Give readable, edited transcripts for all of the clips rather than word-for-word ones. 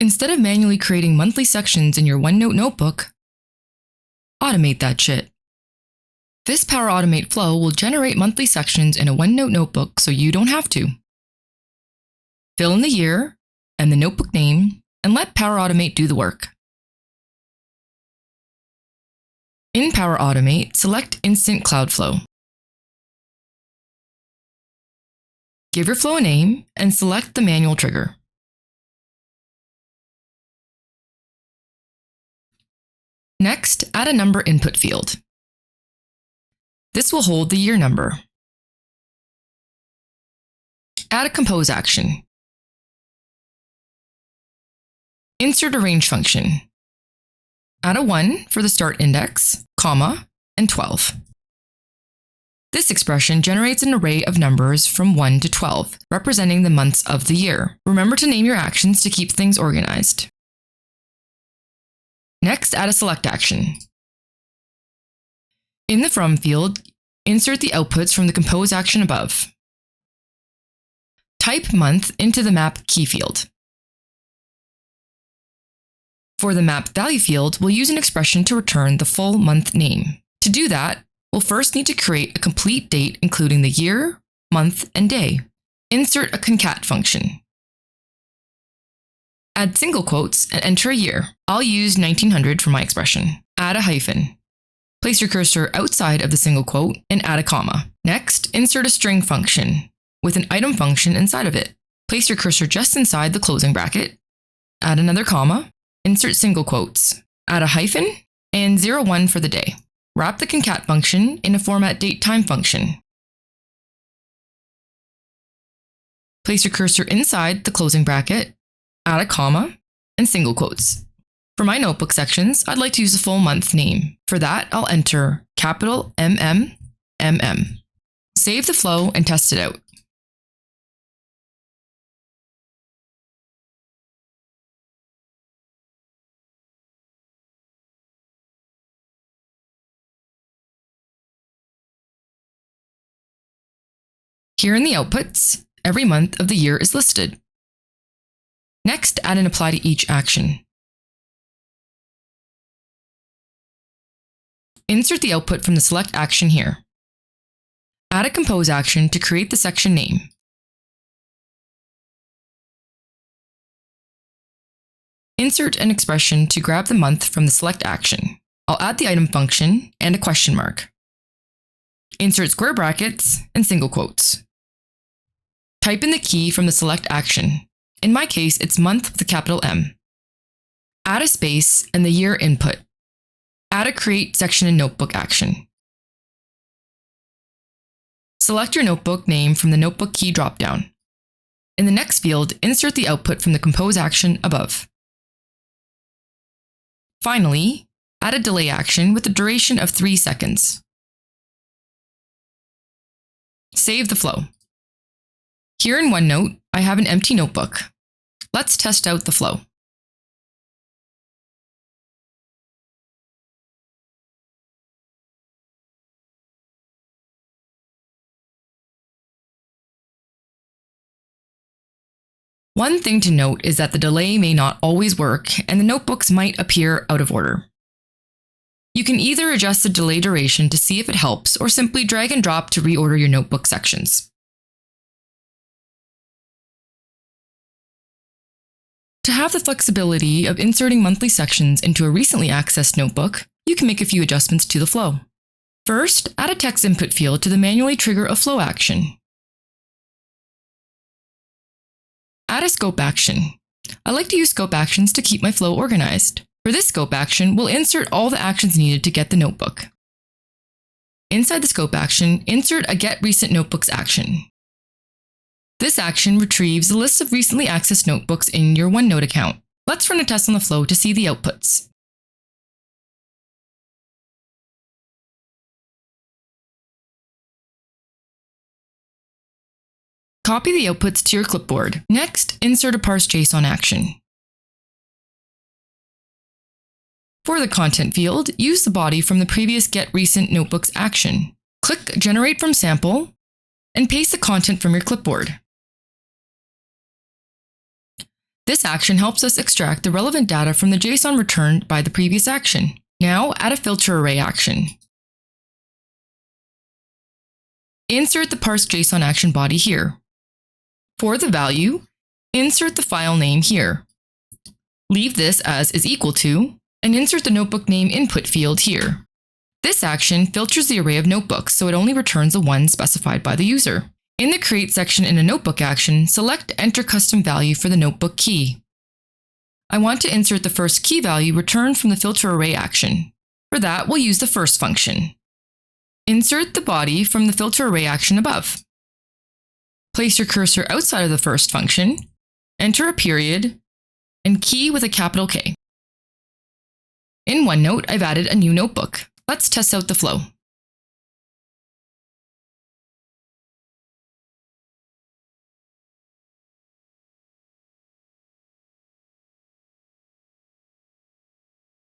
Instead of manually creating monthly sections in your OneNote notebook, automate that shit. This PowerAutomate flow will generate monthly sections in a OneNote notebook so you don't have to. Fill in the year and the notebook name and let PowerAutomate do the work. In PowerAutomate, select Instant Cloud Flow. Give your flow a name and select the manual trigger. Next, add a number input field. This will hold the year number. Add a compose action. Insert a range function. Add a 1 for the start index, comma, and 12. This expression generates an array of numbers from 1 to 12, representing the months of the year. Remember to name your actions to keep things organized. Next, add a select action. In the From field, insert the outputs from the Compose action above. Type month into the Map key field. For the Map value field, we'll use an expression to return the full month name. To do that, we'll first need to create a complete date including the year, month, and day. Insert a concat function. Add single quotes and enter a year. I'll use 1900 for my expression. Add a hyphen. Place your cursor outside of the single quote and add a comma. Next, insert a string function with an item function inside of it. Place your cursor just inside the closing bracket. Add another comma. Insert single quotes. Add a hyphen and 01 for the day. Wrap the concat function in a format date time function. Place your cursor inside the closing bracket. Add a comma and single quotes. For my notebook sections, I'd like to use the full month name. For that, I'll enter capital MM. Save the flow and test it out. Here in the outputs, every month of the year is listed. Next, add an apply to each action. Insert the output from the select action here. Add a compose action to create the section name. Insert an expression to grab the month from the select action. I'll add the item function and a question mark. Insert square brackets and single quotes. Type in the key from the select action. In my case, it's month with a capital M. Add a space and the year input. Add a create section in notebook action. Select your notebook name from the notebook key dropdown. In the next field, insert the output from the compose action above. Finally, add a delay action with a duration of 3 seconds. Save the flow. Here in OneNote, I have an empty notebook. Let's test out the flow. One thing to note is that the delay may not always work and the notebooks might appear out of order. You can either adjust the delay duration to see if it helps or simply drag and drop to reorder your notebook sections. To have the flexibility of inserting monthly sections into a recently accessed notebook, you can make a few adjustments to the flow. First, add a text input field to the manually trigger a flow action. Add a scope action. I like to use scope actions to keep my flow organized. For this scope action, we'll insert all the actions needed to get the notebook. Inside the scope action, insert a Get Recent Notebooks action. This action retrieves the list of recently accessed notebooks in your OneNote account. Let's run a test on the flow to see the outputs. Copy the outputs to your clipboard. Next, insert a parse JSON action. For the content field, use the body from the previous Get Recent Notebooks action. Click Generate from Sample and paste the content from your clipboard. This action helps us extract the relevant data from the JSON returned by the previous action. Now add a filter array action. Insert the parse JSON action body here. For the value, insert the file name here. Leave this as is equal to, and insert the notebook name input field here. This action filters the array of notebooks, so it only returns the one specified by the user. In the Create section in a notebook action, select Enter Custom Value for the notebook key. I want to insert the first key value returned from the filter array action. For that, we'll use the first function. Insert the body from the filter array action above. Place your cursor outside of the first function, enter a period, and key with a capital K. In OneNote, I've added a new notebook. Let's test out the flow.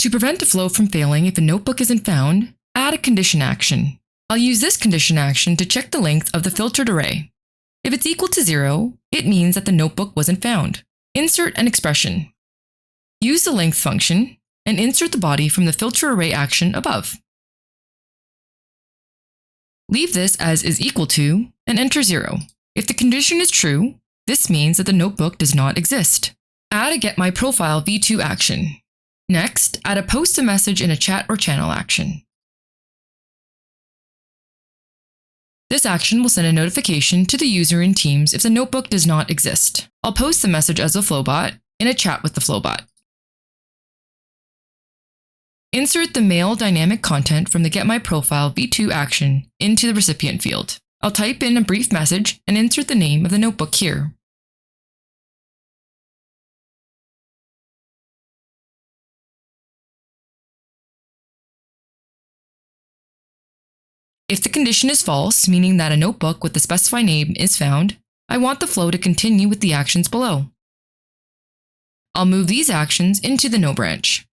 To prevent the flow from failing if a notebook isn't found, add a condition action. I'll use this condition action to check the length of the filtered array. If it's equal to 0, it means that the notebook wasn't found. Insert an expression. Use the length function and insert the body from the filter array action above. Leave this as is equal to and enter 0. If the condition is true, this means that the notebook does not exist. Add a getMyProfile v2 action. Next, add a post a message in a chat or channel action. This action will send a notification to the user in Teams if the notebook does not exist. I'll post the message as a Flowbot in a chat with the Flowbot. Insert the mail dynamic content from the getMyProfile v2 action into the recipient field. I'll type in a brief message and insert the name of the notebook here. If the condition is false, meaning that a notebook with the specified name is found, I want the flow to continue with the actions below. I'll move these actions into the No branch.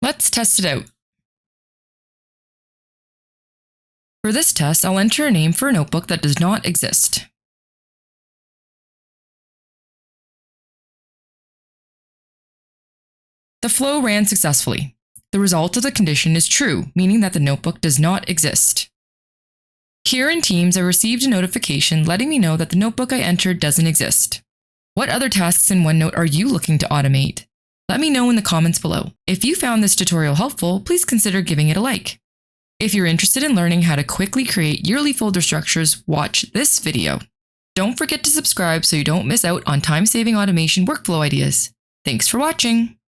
Let's test it out. For this test, I'll enter a name for a notebook that does not exist. The flow ran successfully. The result of the condition is true, meaning that the notebook does not exist. Here in Teams, I received a notification letting me know that the notebook I entered doesn't exist. What other tasks in OneNote are you looking to automate? Let me know in the comments below. If you found this tutorial helpful, please consider giving it a like. If you're interested in learning how to quickly create yearly folder structures, watch this video. Don't forget to subscribe so you don't miss out on time-saving automation workflow ideas. Thanks for watching.